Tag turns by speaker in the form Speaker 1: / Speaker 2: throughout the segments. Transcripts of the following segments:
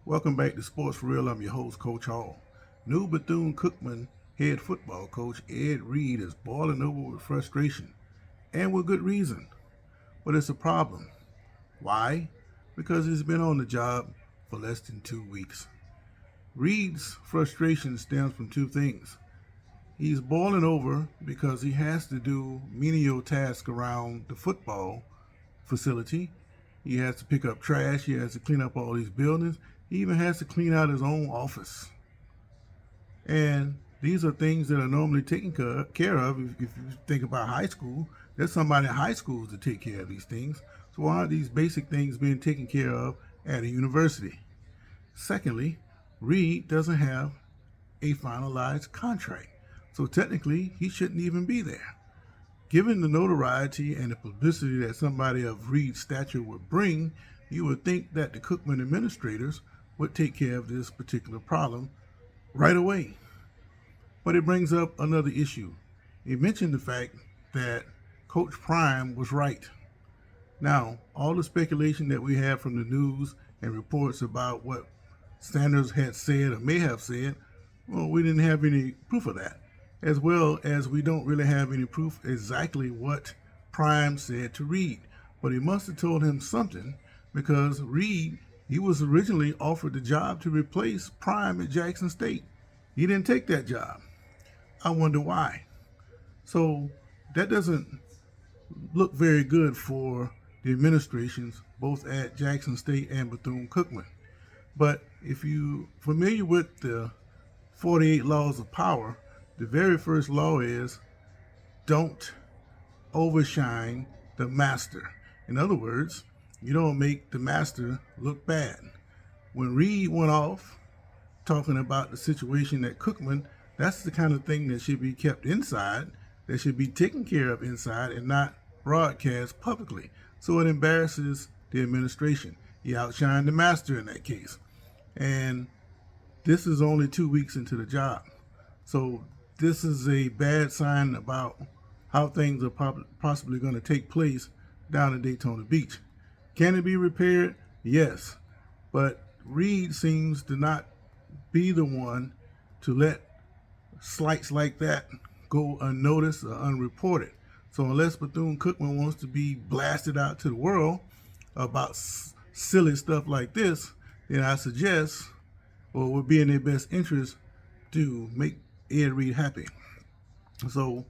Speaker 1: Welcome back to Sports for Real. I'm your host, Coach Hall. New Bethune-Cookman head football coach Ed Reed is boiling over with frustration, and with good reason. But it's a problem. Why? Because he's been on the job for less than 2 weeks. Reed's frustration stems from two things. He's boiling over because he has to do menial tasks around the football facility. He has to pick up trash. He has to clean up all these buildings. He even has to clean out his own office. And these are things that are normally taken care of. If you think about high school, there's somebody in high schools to take care of these things. So why aren't these basic things being taken care of at a university? Secondly, Reed doesn't have a finalized contract. So technically, he shouldn't even be there. Given the notoriety and the publicity that somebody of Reed's stature would bring, you would think that the Cookman administrators would take care of this particular problem right away. But it brings up another issue. It mentioned the fact that Coach Prime was right. Now, all the speculation that we have from the news and reports about what Sanders had said or may have said, well, we didn't have any proof of that. As well as we don't really have any proof exactly what Prime said to Reed. But he must have told him something, because Reed, he was originally offered the job to replace Prime at Jackson State. He didn't take that job. I wonder why. So that doesn't look very good for the administrations, both at Jackson State and Bethune-Cookman. But if you're familiar with the 48 laws of power, the very first law is don't overshine the master. In other words, you don't make the master look bad. When Reed went off talking about the situation at Cookman, that's the kind of thing that should be kept inside, that should be taken care of inside and not broadcast publicly. So it embarrasses the administration. He outshined the master in that case. And this is only 2 weeks into the job. So this is a bad sign about how things are possibly going to take place down in Daytona Beach. Can it be repaired? Yes. But Reed seems to not be the one to let slights like that go unnoticed or unreported. So unless Bethune-Cookman wants to be blasted out to the world about silly stuff like this, then I suggest, or it would be in their best interest, to make Ed Reed happy. So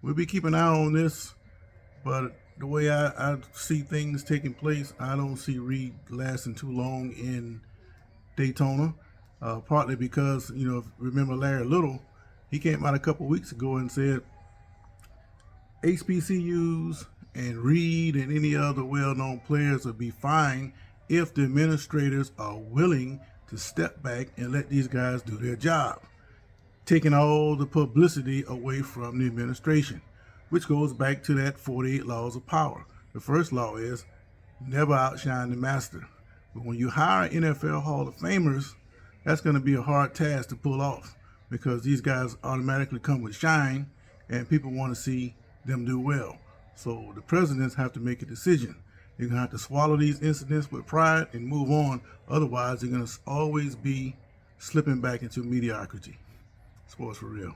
Speaker 1: we'll be keeping an eye on this, but the way I see things taking place, I don't see Reed lasting too long in Daytona, partly because, remember Larry Little, he came out a couple weeks ago and said HBCUs and Reed and any other well-known players will be fine if the administrators are willing to step back and let these guys do their job, taking all the publicity away from the administration, which goes back to that 48 laws of power. The first law is never outshine the master. But when you hire NFL Hall of Famers, that's going to be a hard task to pull off, because these guys automatically come with shine and people want to see them do well. So the presidents have to make a decision. They're going to have to swallow these incidents with pride and move on. Otherwise, they're going to always be slipping back into mediocrity. Sports for Real.